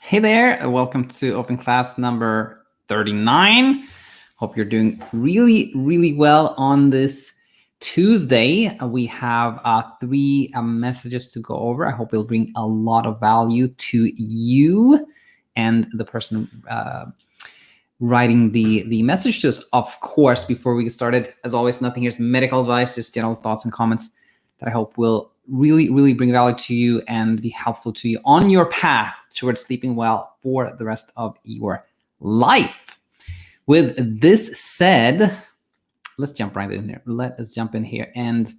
Hey there, welcome to open class number 39. Hope you're doing really well on this Tuesday. We have three messages to go over. I hope it'll bring a lot of value to you and the person writing the message to us. Of course, before we get started, as always, nothing here is medical advice, just general thoughts and comments that I hope will really bring value to you and be helpful to you on your path towards sleeping well for the rest of your life. With this said, let's jump right in here. Let us jump in here and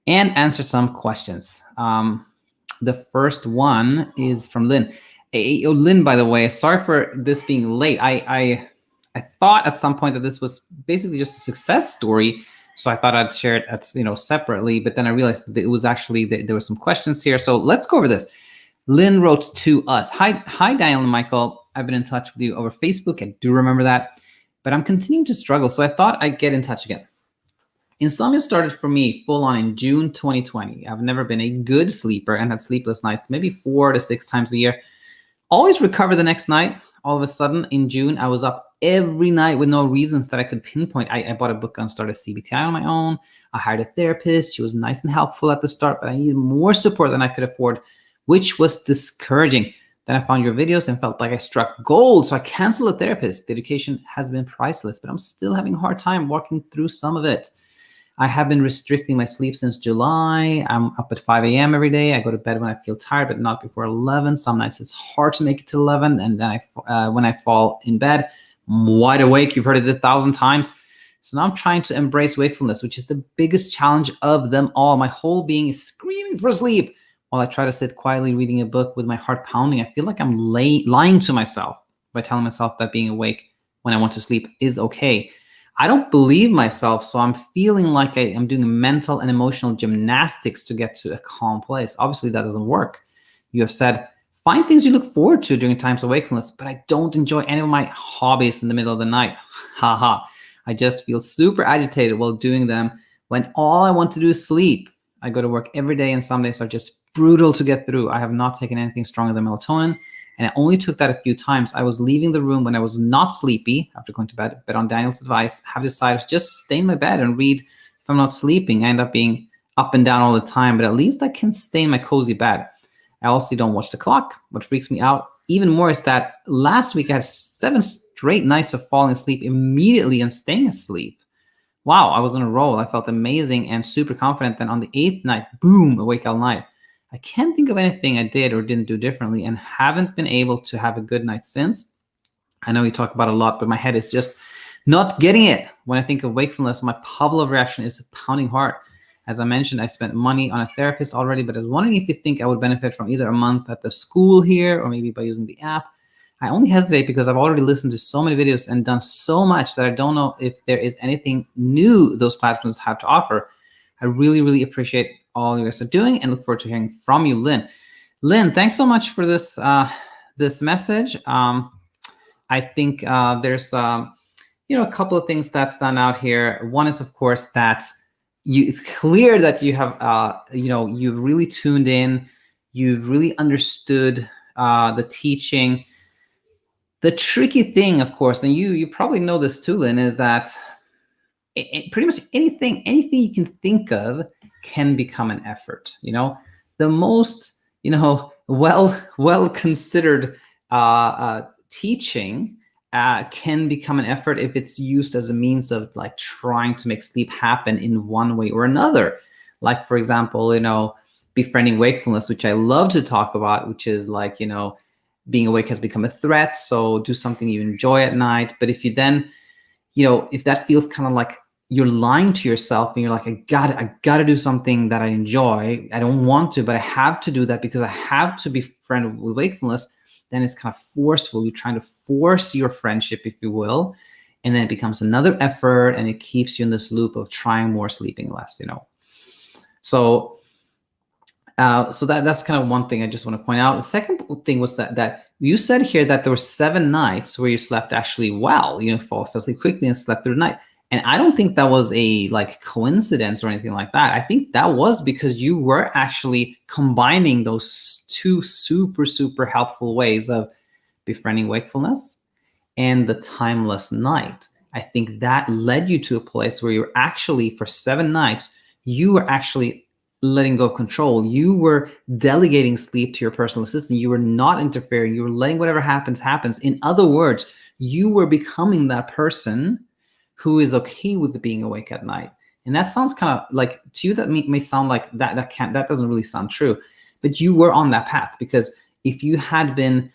answer some questions. The first one is from Lynn. Hey, Lynn, by the way, sorry for this being late. I thought at some point that this was basically just a success story, so I thought I'd share it separately, but then I realized that it was actually, there were some questions here. So let's go over this. Lynn wrote to us, Hi Daniel and Michael. I've been in touch with you over Facebook. I do remember that, but I'm continuing to struggle. So I thought I'd get in touch again. Insomnia started for me full on in June 2020. I've never been a good sleeper and had sleepless nights, maybe 4 to 6 times a year. Always recover the next night. All of a sudden in June, I was up every night with no reasons that I could pinpoint. I bought a book on started CBTI on my own. I hired a therapist. She was nice and helpful at the start, but I needed more support than I could afford, which was discouraging. Then I found your videos and felt like I struck gold. So I canceled a therapist. The education has been priceless, but I'm still having a hard time walking through some of it. I have been restricting my sleep since July. I'm up at 5 a.m. every day. I go to bed when I feel tired, but not before 11. Some nights it's hard to make it to 11. And then when I fall in bed, I'm wide awake. You've heard it 1,000 times. So now I'm trying to embrace wakefulness, which is the biggest challenge of them all. My whole being is screaming for sleep while I try to sit quietly reading a book with my heart pounding. I feel like I'm lying to myself by telling myself that being awake when I want to sleep is okay. I don't believe myself, so I'm feeling like I'm doing mental and emotional gymnastics to get to a calm place. Obviously, that doesn't work. You have said, find things you look forward to during times of wakefulness, but I don't enjoy any of my hobbies in the middle of the night. Haha. I just feel super agitated while doing them when all I want to do is sleep. I go to work every day, and some days are just brutal to get through. I have not taken anything stronger than melatonin, and I only took that a few times. I was leaving the room when I was not sleepy after going to bed, but on Daniel's advice, have decided to just stay in my bed and read if I'm not sleeping. I end up being up and down all the time, but at least I can stay in my cozy bed. I also don't watch the clock. What freaks me out even more is that last week I had 7 straight nights of falling asleep immediately and staying asleep. Wow, I was on a roll. I felt amazing and super confident. Then on the 8th night, boom, awake all night. I can't think of anything I did or didn't do differently and haven't been able to have a good night since. I know you talk about it a lot, but my head is just not getting it. When I think of wakefulness, my Pavlov reaction is a pounding heart. As I mentioned, I spent money on a therapist already, but I was wondering if you think I would benefit from either a month at the school here or maybe by using the app. I only hesitate because I've already listened to so many videos and done so much that I don't know if there is anything new those platforms have to offer. I really appreciate all you guys are doing and look forward to hearing from you, Lynn. Lynn, thanks so much for this this message. I think there's a couple of things that stand out here. One is, of course, that it's clear that you have you've really tuned in, you've really understood the teaching. The tricky thing, of course, and you probably know this too, Lynn, is that pretty much anything you can think of can become an effort. The most well considered teaching can become an effort if it's used as a means of like trying to make sleep happen in one way or another. Like, for example, befriending wakefulness, which I love to talk about, which is like, being awake has become a threat. So do something you enjoy at night. But if you then, if that feels kind of like you're lying to yourself and you're like, I gotta do something that I enjoy. I don't want to, but I have to do that because I have to be friendly with wakefulness. Then it's kind of forceful. You're trying to force your friendship, if you will. And then it becomes another effort and it keeps you in this loop of trying more, sleeping less, So that's kind of one thing I just want to point out. The second thing was that you said here that there were 7 nights where you slept actually well, fell asleep quickly and slept through the night. And I don't think that was a coincidence or anything like that. I think that was because you were actually combining those 2 super helpful ways of Befriending Wakefulness and The Timeless Night. I think that led you to a place where you're actually, for 7 nights, you were actually letting go of control. You were delegating sleep to your personal assistant. You were not interfering. You were letting whatever happens. In other words, you were becoming that person who is okay with being awake at night. And that sounds kind of like, to you, that may sound like that doesn't really sound true, but you were on that path, because if you had been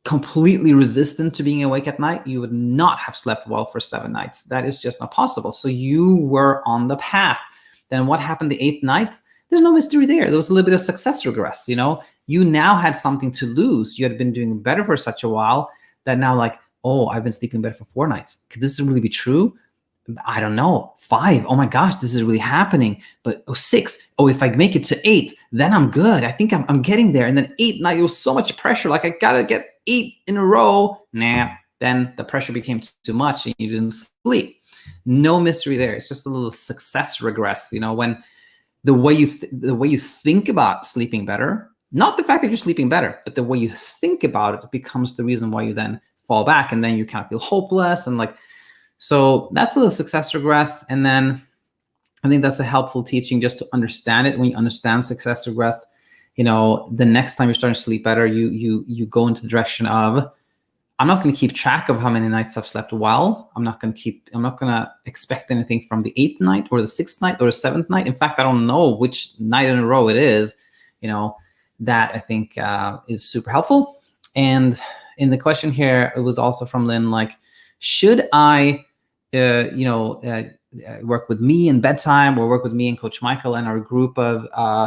completely resistant to being awake at night, you would not have slept well for 7 nights. That is just not possible. So you were on the path. Then what happened the 8th night? There's no mystery there. There was a little bit of success regress. You now had something to lose. You had been doing better for such a while that now, like, oh, I've been sleeping better for 4 nights. Could this really be true? I don't know. 5. Oh my gosh, this is really happening. But 6. Oh, if I make it to 8, then I'm good. I think I'm getting there. And then 8 night, it was so much pressure. Like, I gotta get 8 in a row. Nah. Then the pressure became too much and you didn't sleep. No mystery there. It's just a little success regress. When the way you think about sleeping better, not the fact that you're sleeping better, but the way you think about it becomes the reason why you then fall back, and then you kind of feel hopeless and like. So that's a little success regress. And then I think that's a helpful teaching, just to understand it. When you understand success regress, the next time you're starting to sleep better, you go into the direction of, I'm not going to keep track of how many nights I've slept well. I'm not going to expect anything from the 8th night or the 6th night or the 7th night. In fact, I don't know which night in a row it is. That I think is super helpful. And in the question here, it was also from Lynn, like, should I work with me in BedTyme, or work with me and Coach Michael and our group of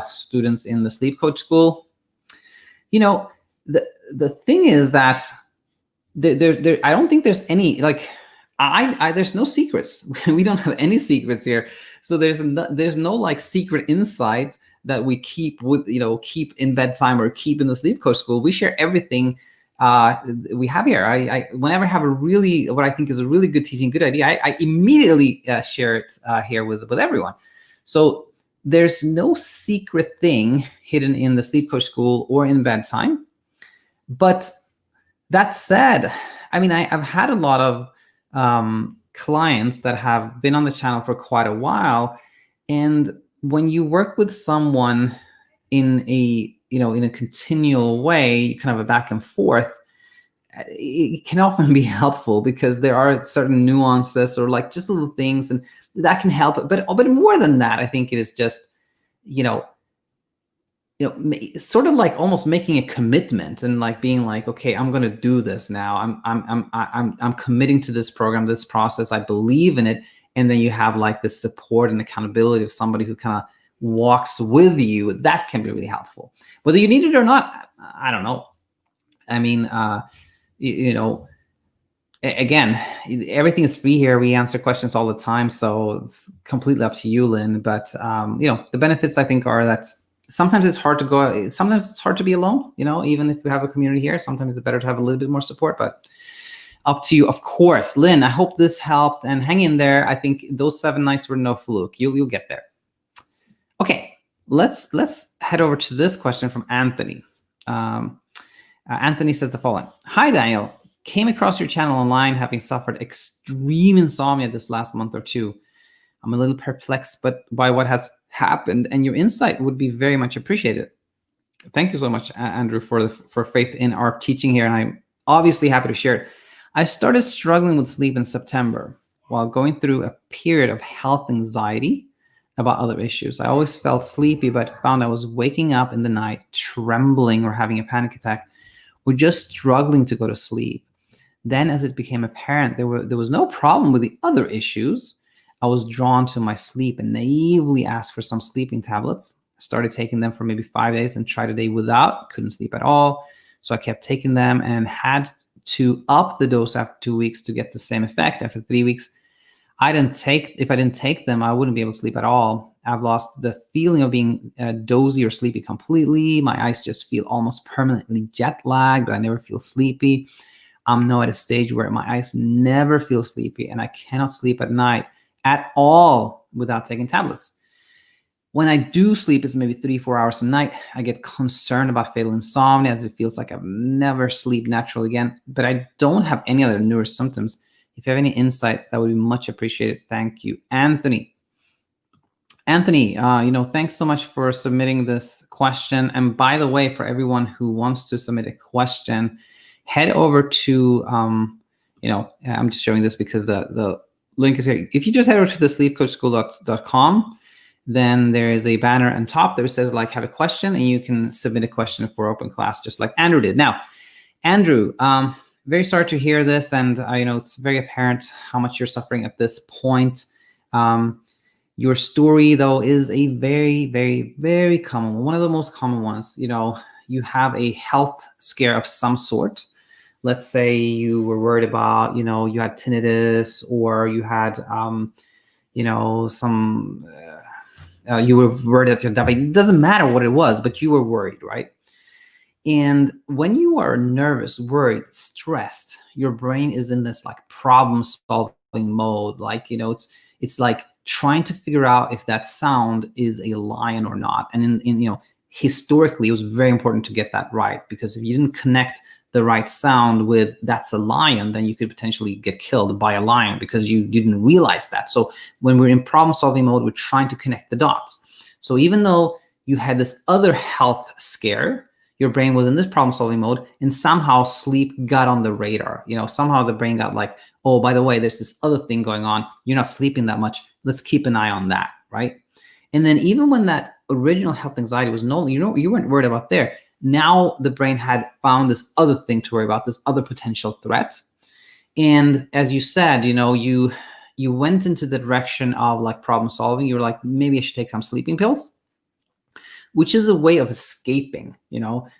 students in the Sleep Coach School? The thing is that there I don't think there's any, like, there's no secrets. We don't have any secrets here. So there's no like secret insight that we keep keep in BedTyme or keep in the Sleep Coach School. We share everything we have here. I whenever I have what I think is a really good teaching, good idea, I immediately share it here with everyone. So there's no secret thing hidden in the Sleep Coach School or in BedTyme. But that said, I mean, I've had a lot of clients that have been on the channel for quite a while, and when you work with someone in a continual way, you kind of a back and forth, it can often be helpful, because there are certain nuances or like just little things, and that can help. But more than that, I think it is just, sort of like almost making a commitment and like being like, okay, I'm going to do this now. I'm committing to this program, this process. I believe in it. And then you have like the support and accountability of somebody who kind of walks with you. That can be really helpful. Whether you need it or not, I don't know. I mean, again, everything is free here. We answer questions all the time, so it's completely up to you, Lynn. But the benefits, I think, are that sometimes it's hard to go. Sometimes it's hard to be alone. Even if we have a community here, sometimes it's better to have a little bit more support. But up to you, of course. Lynn, I hope this helped, and hang in there. I think those 7 nights were no fluke. You'll get there. Okay, let's head over to this question from Anthony. Anthony says the following: Hi, Daniel. Came across your channel online, having suffered extreme insomnia this last month or 2. I'm a little perplexed by what has happened, and your insight would be very much appreciated. Thank you so much, Andrew, for faith in our teaching here, and I'm obviously happy to share it. I started struggling with sleep in September while going through a period of health anxiety about other issues. I always felt sleepy, but found I was waking up in the night, trembling or having a panic attack, or just struggling to go to sleep. Then, as it became apparent there was no problem with the other issues, I was drawn to my sleep and naively asked for some sleeping tablets. I started taking them for maybe 5 days and tried a day without, couldn't sleep at all. So I kept taking them and had to up the dose after 2 weeks to get the same effect. After 3 weeks, if I didn't take them, I wouldn't be able to sleep at all. I've lost the feeling of being dozy or sleepy completely. My eyes just feel almost permanently jet lagged, but I never feel sleepy. I'm now at a stage where my eyes never feel sleepy, and I cannot sleep at night at all without taking tablets. When I do sleep, it's maybe 3-4 hours a night. I get concerned about fatal insomnia, as it feels like I've never sleep naturally again, but I don't have any other newer symptoms. If you have any insight, that would be much appreciated. Thank you, Anthony. Anthony, thanks so much for submitting this question. And by the way, for everyone who wants to submit a question, head over to, I'm just showing this because the link is here. If you just head over to the sleepcoachschool.com, then there is a banner on top that says have a question, and you can submit a question for open class, just like Andrew did. Now, Andrew, very sorry to hear this, and it's very apparent how much you're suffering at this point. Your story, though, is a very, very, very common one of the most common ones. You have a health scare of some sort. Let's say you were worried about, you had tinnitus, or you had, you were worried that you're diabetic. It doesn't matter what it was, but you were worried, right? And when you are nervous, worried, stressed, your brain is in this problem-solving mode. It's like trying to figure out if that sound is a lion or not. And historically, it was very important to get that right, because if you didn't connect the right sound with that's a lion, then you could potentially get killed by a lion because you didn't realize that. So when we're in problem-solving mode, we're trying to connect the dots. So even though you had this other health scare, your brain was in this problem-solving mode, and somehow sleep got on the radar. Somehow the brain got oh, by the way, there's this other thing going on. You're not sleeping that much. Let's keep an eye on that, right? And then even when that original health anxiety was no, you weren't worried about there. Now the brain had found this other thing to worry about, this other potential threat. And as you said, you went into the direction of problem solving. You were like, maybe I should take some sleeping pills, which is a way of escaping,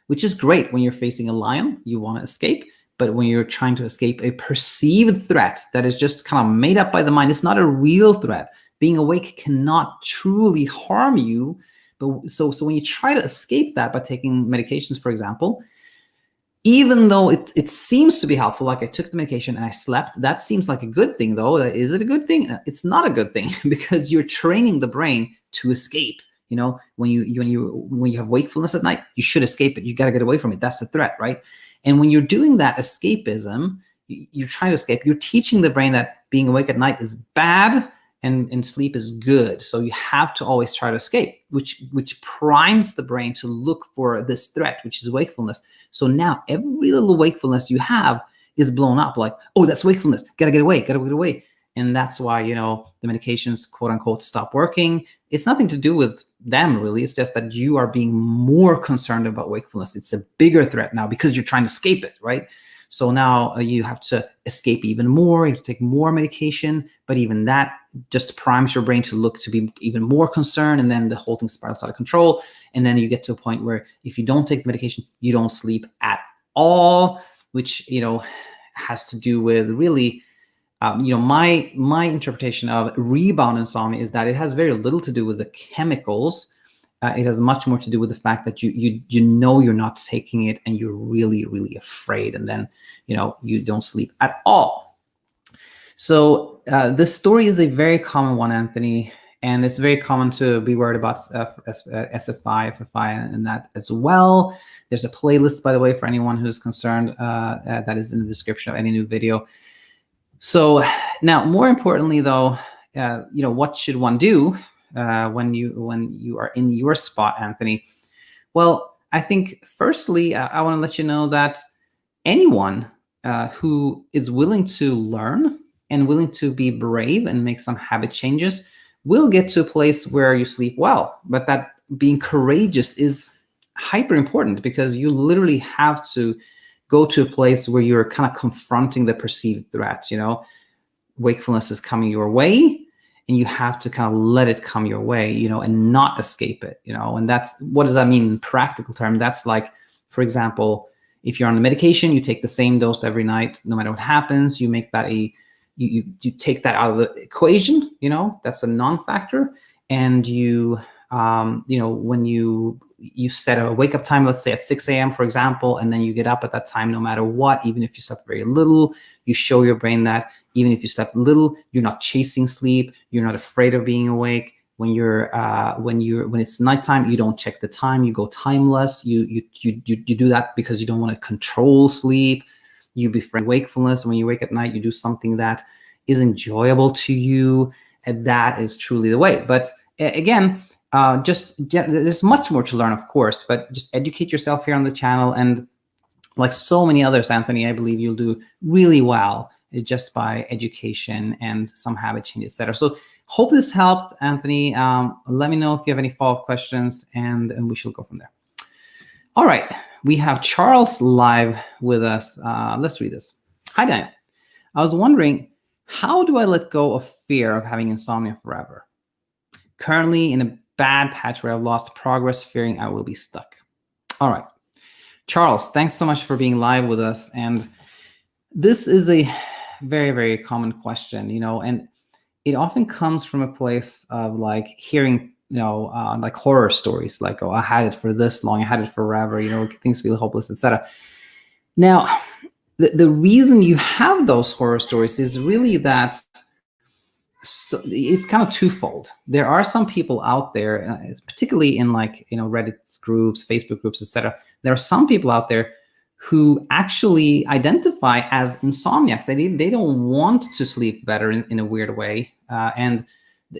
which is great when you're facing a lion. You want to escape. But when you're trying to escape a perceived threat that is just kind of made up by the mind, it's not a real threat. Being awake cannot truly harm you. But so when you try to escape that by taking medications, for example, even though it seems to be helpful, like I took the medication and I slept, that seems like a good thing, though. Is it a good thing? It's not a good thing because you're training the brain to escape. When you have wakefulness at night, you should escape it. You got to get away from it. That's the threat, right? And when you're doing that escapism, you're trying to escape. You're teaching the brain that being awake at night is bad and sleep is good. So you have to always try to escape, which primes the brain to look for this threat, which is wakefulness. So now every little wakefulness you have is blown up oh, that's wakefulness. Gotta get away. And that's why, the medications, quote unquote, stop working. It's nothing to do with them, really. It's just that you are being more concerned about wakefulness. It's a bigger threat now because you're trying to escape it, right? So now you have to escape even more. You have to take more medication, but even that just primes your brain to look to be even more concerned. And then the whole thing spirals out of control. And then you get to a point where if you don't take the medication, you don't sleep at all, which, has to do with really, my interpretation of rebound insomnia is that it has very little to do with the chemicals. It has much more to do with the fact that you're not taking it and you're really, really afraid. And then, you don't sleep at all. So this story is a very common one, Anthony. And it's very common to be worried about SFI, FFI, and that as well. There's a playlist, by the way, for anyone who's concerned that is in the description of any new video. So now, more importantly, though, what should one do when you are in your spot, Anthony? Well, I think firstly, I want to let you know that anyone who is willing to learn and willing to be brave and make some habit changes will get to a place where you sleep well. But that being courageous is hyper important because you literally have to go to a place where you're kind of confronting the perceived threat. Wakefulness is coming your way, and you have to kind of let it come your way, and not escape it, and that's, what does that mean in practical terms? That's like, for example, if you're on the medication, you take the same dose every night, no matter what happens. You make that you take that out of the equation, that's a non-factor. And when you set a wake up time, let's say at 6 a.m., for example, and then you get up at that time no matter what, even if you slept very little, you show your brain that even if you slept little, you're not chasing sleep, you're not afraid of being awake, When it's nighttime, you don't check the time. You go timeless. You do that because you don't want to control sleep. You befriend wakefulness. When you wake at night, you do something that is enjoyable to you, and that is truly the way. But again, there's much more to learn, of course, but just educate yourself here on the channel. And like so many others, Anthony, I believe you'll do really well just by education and some habit changes, etc. So hope this helped, Anthony. Let me know if you have any follow-up questions, and we shall go from there. All right, we have Charles live with us. Let's read this. Hi, Daniel. I was wondering, how do I let go of fear of having insomnia forever? Currently in a bad patch where I've lost progress, fearing I will be stuck. All right, Charles, thanks so much for being live with us. And this is a very, very common question, and it often comes from a place of like hearing, like horror stories, like, oh, I had it for this long, I had it forever, things feel hopeless, etc. Now, the reason you have those horror stories is really that it's kind of twofold. There are some people out there, particularly in like, Reddit groups, Facebook groups, etc. There are some people out there who actually identify as insomniacs. They don't want to sleep better in a weird way. And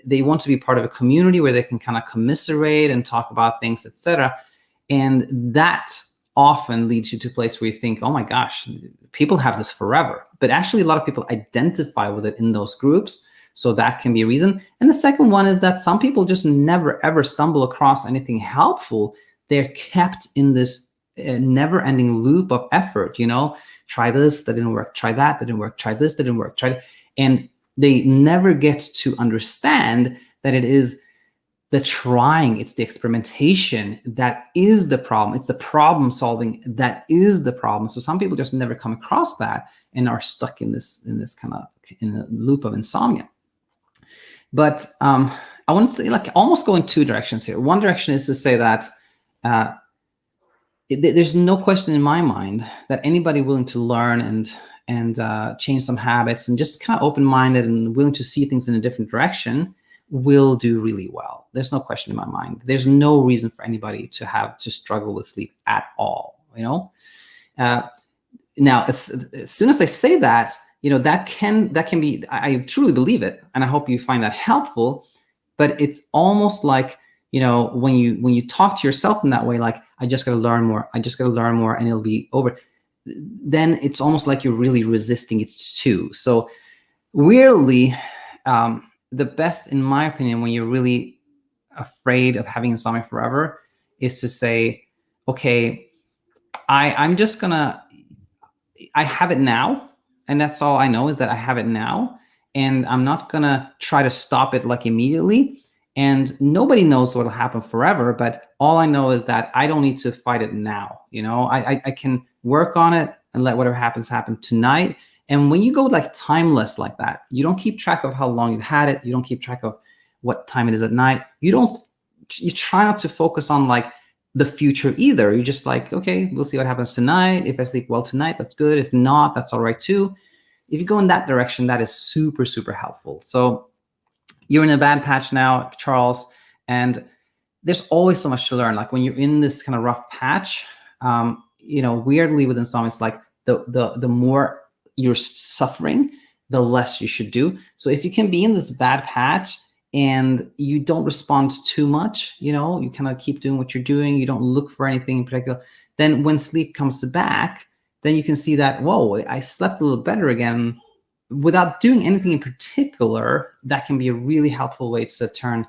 they want to be part of a community where they can kind of commiserate and talk about things, etc. And that often leads you to a place where you think, oh my gosh, people have this forever. But actually, a lot of people identify with it in those groups. So that can be a reason. And the second one is that some people just never, ever stumble across anything helpful. They're kept in this never-ending loop of effort, try this, that didn't work, try that didn't work, try this, that didn't work, try that. And they never get to understand that it is the trying, it's the experimentation that is the problem. It's the problem solving that is the problem. So some people just never come across that and are stuck in this kind of in a loop of insomnia. But I want to almost go in two directions here. One direction is to say that there's no question in my mind that anybody willing to learn and change some habits and just kind of open-minded and willing to see things in a different direction will do really well. There's no question in my mind. There's no reason for anybody to struggle with sleep at all. Now, as soon as I say that, that can be, I truly believe it, and I hope you find that helpful. But it's almost like, when you talk to yourself in that way, like, I just got to learn more, and it'll be over. Then it's almost like you're really resisting it too. So weirdly, the best, in my opinion, when you're really afraid of having insomnia forever, is to say, okay, I have it now, and that's all I know is that I have it now, and I'm not gonna try to stop it like immediately. And nobody knows what'll happen forever, but all I know is that I don't need to fight it now. I can work on it and let whatever happens happen tonight. And when you go like timeless like that, you don't keep track of how long you've had it. You don't keep track of what time it is at night. You try not to focus on like the future either. You're just like, okay, we'll see what happens tonight. If I sleep well tonight, that's good. If not, that's all right too. If you go in that direction, that is super, super helpful. So you're in a bad patch now, Charles, and there's always so much to learn. Like when you're in this kind of rough patch, weirdly with insomnia, it's like the more you're suffering, the less you should do. So if you can be in this bad patch and you don't respond too much, you kind of keep doing what you're doing, you don't look for anything in particular, then when sleep comes back, then you can see that, whoa, I slept a little better again without doing anything in particular. That can be a really helpful way to turn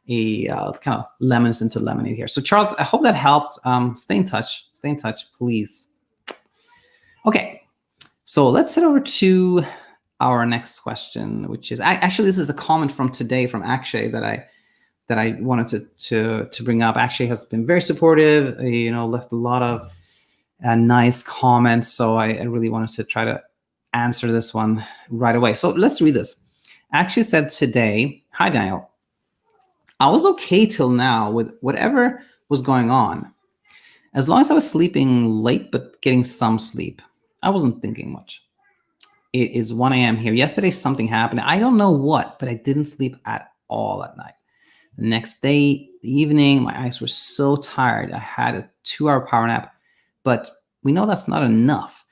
a kind of lemons into lemonade here. So Charles, I hope that helped. Stay in touch, please. Okay, so let's head over to our next question, which is actually, this is a comment from today from Akshay that I wanted to bring up. Akshay has been very supportive, left a lot of nice comments. So I really wanted to try to answer this one right away. So let's read this. Akshay said today, hi Daniel, I was okay till now with whatever was going on. As long as I was sleeping late but getting some sleep, I wasn't thinking much. It is 1 a.m. here. Yesterday something happened. I don't know what, but I didn't sleep at all at night. The next day, evening, my eyes were so tired. I had a 2-hour power nap, but we know that's not enough.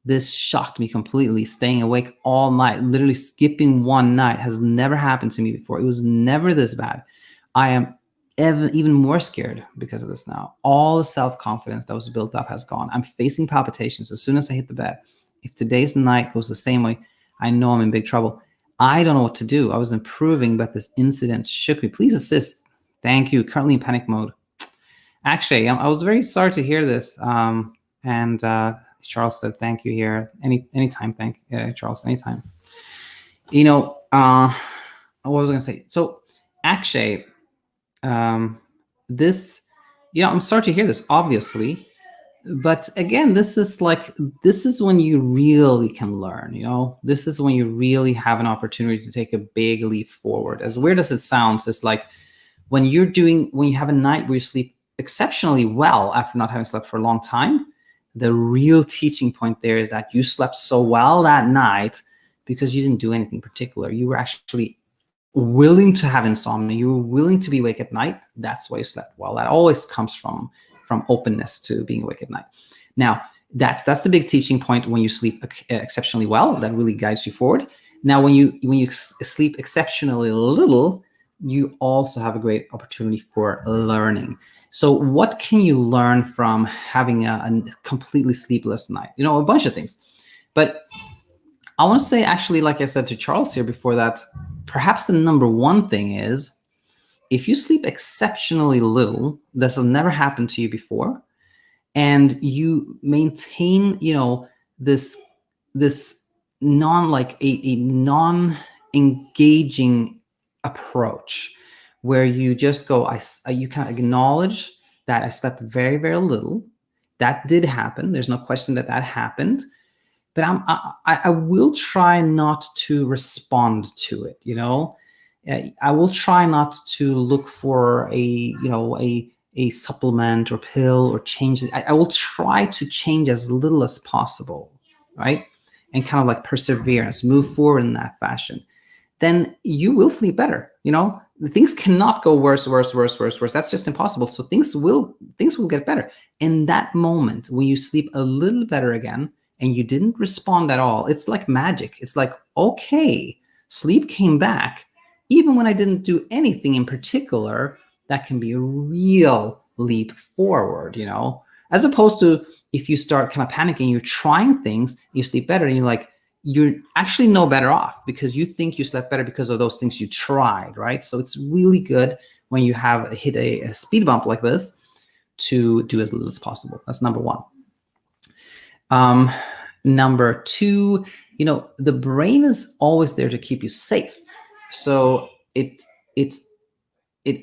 This shocked me completely. Staying awake all night, literally skipping one night, has never happened to me before. It was never this bad. I am even more scared because of this now. All the self-confidence that was built up has gone. I'm facing palpitations as soon as I hit the bed. If today's night goes the same way, I know I'm in big trouble. I don't know what to do. I was improving, but this incident shook me. Please assist. Thank you. Currently in panic mode. Akshay, I was very sorry to hear this. And Charles said, thank you here. Anytime. Thank Charles, anytime. What was I going to say? So Akshay, this, I'm sorry to hear this, obviously. But again, this is when you really can learn, this is when you really have an opportunity to take a big leap forward. As weird as it sounds, it's like when you have a night where you sleep exceptionally well after not having slept for a long time, the real teaching point there is that you slept so well that night because you didn't do anything particular. You were actually willing to have insomnia. You were willing to be awake at night. That's why you slept well. That always comes from openness to being awake at night. Now, that's the big teaching point when you sleep exceptionally well. That really guides you forward. Now, when you sleep exceptionally little, you also have a great opportunity for learning. So what can you learn from having a completely sleepless night? A bunch of things. But I want to say, actually, like I said to Charles here before that, perhaps the number one thing is, if you sleep exceptionally little, this has never happened to you before, and you maintain, this non-engaging approach, where you just go, you kind of acknowledge that I slept very, very little. That did happen. There's no question that happened. But I will try not to respond to it, I will try not to look for a supplement or pill or change it. I will try to change as little as possible, right? And kind of like perseverance, move forward in that fashion. Then you will sleep better. Things cannot go worse. That's just impossible. So things will get better. In that moment, when you sleep a little better again and you didn't respond at all, it's like magic. It's like, okay, sleep came back. Even when I didn't do anything in particular, that can be a real leap forward, as opposed to if you start kind of panicking, you're trying things, you sleep better, and you're actually no better off because you think you slept better because of those things you tried, right? So it's really good when you have hit a speed bump like this to do as little as possible. That's number one. Number two, the brain is always there to keep you safe. So it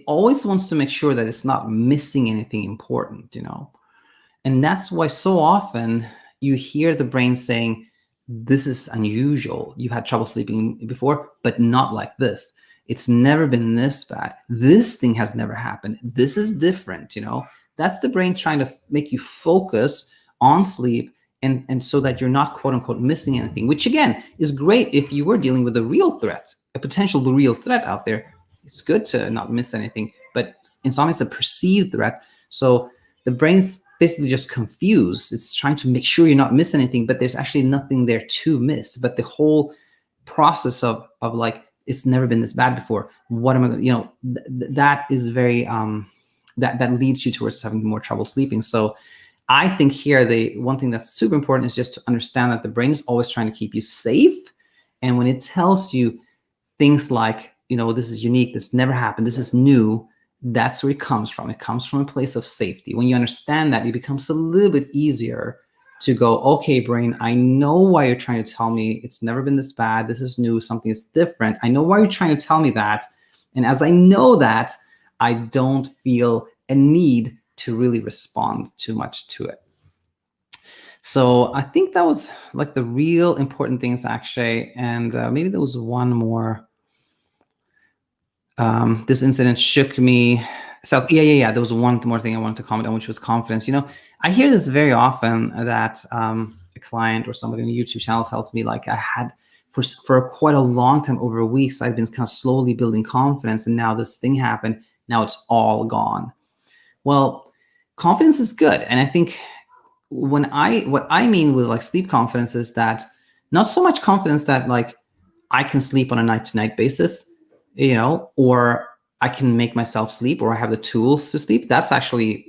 always wants to make sure that it's not missing anything important, and that's why so often you hear the brain saying, this is unusual. You've had trouble sleeping before, but not like this. It's never been this bad. This thing has never happened. This is different, That's the brain trying to make you focus on sleep and so that you're not, quote unquote, missing anything, which again is great if you were dealing with a real threat, a potential real threat out there. It's good to not miss anything, but insomnia is a perceived threat. So the brain's basically just confused. It's trying to make sure you're not missing anything, but there's actually nothing there to miss. But the whole process of like, it's never been this bad before. What am I going to, that is very, that leads you towards having more trouble sleeping. So I think here, the one thing that's super important is just to understand that the brain is always trying to keep you safe. And when it tells you things like, this is unique, this never happened, this is new, that's where it comes from. It comes from a place of safety. When you understand that, it becomes a little bit easier to go, okay, brain, I know why you're trying to tell me it's never been this bad, this is new, something is different. I know why you're trying to tell me that. And as I know that, I don't feel a need to really respond too much to it. So I think that was like the real important things, Akshay. And maybe there was one more. This incident shook me. So yeah. There was one more thing I wanted to comment on, which was confidence. I hear this very often that a client or somebody on a YouTube channel tells me, like, I had for quite a long time, over weeks, I've been kind of slowly building confidence, and now this thing happened. Now it's all gone. Well, confidence is good, and I think what I mean with like sleep confidence is that not so much confidence that like I can sleep on a night-to-night basis, or I can make myself sleep, or I have the tools to sleep. That's actually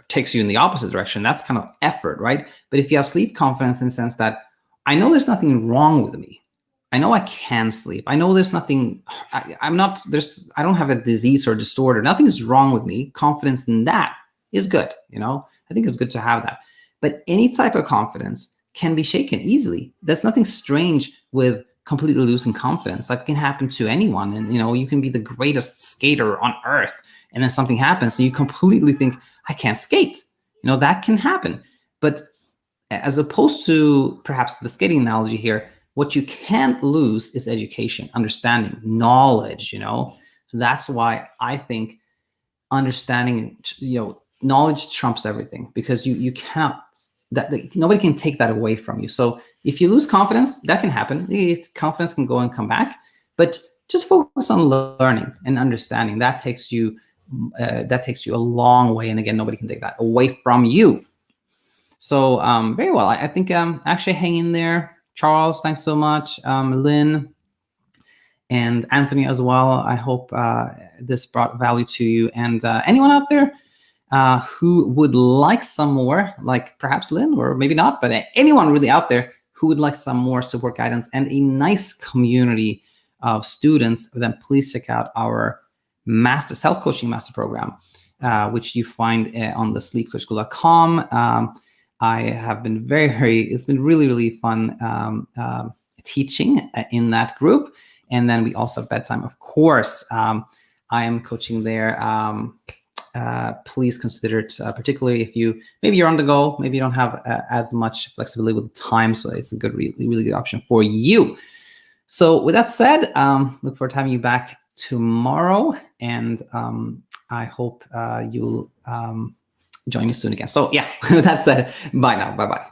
takes you in the opposite direction. That's kind of effort, right? But if you have sleep confidence in the sense that I know there's nothing wrong with me, I know I can sleep, I know there's nothing, I don't have a disease or disorder, nothing is wrong with me. Confidence in that is good. I think it's good to have that. But any type of confidence can be shaken easily. There's nothing strange with completely losing confidence. That can happen to anyone. And, you can be the greatest skater on earth, and then something happens and you completely think, I can't skate. That can happen. But as opposed to perhaps the skating analogy here, what you can't lose is education, understanding, knowledge, So that's why I think understanding, knowledge trumps everything, because you cannot, nobody can take that away from you. So if you lose confidence, that can happen. Confidence can go and come back, but just focus on learning and understanding. That takes you a long way. And again, nobody can take that away from you. So very well. I think Akshay, hang in there. Charles, thanks so much. Lynn and Anthony as well. I hope this brought value to you. And anyone out there who would like some more, like perhaps Lynn, or maybe not, but anyone really out there who would like some more support guidance and a nice community of students, then please check out our master self-coaching master program, which you find on the sleepcoachschool.com. I have been it's been really, really fun teaching in that group. And then we also have BedTyme, of course. I am coaching there. Please consider it, particularly if maybe you're on the go, maybe you don't have as much flexibility with time. So it's a good, really, really good option for you. So with that said, look forward to having you back tomorrow. And I hope you'll join me soon again. So yeah, with that said, bye now. Bye-bye.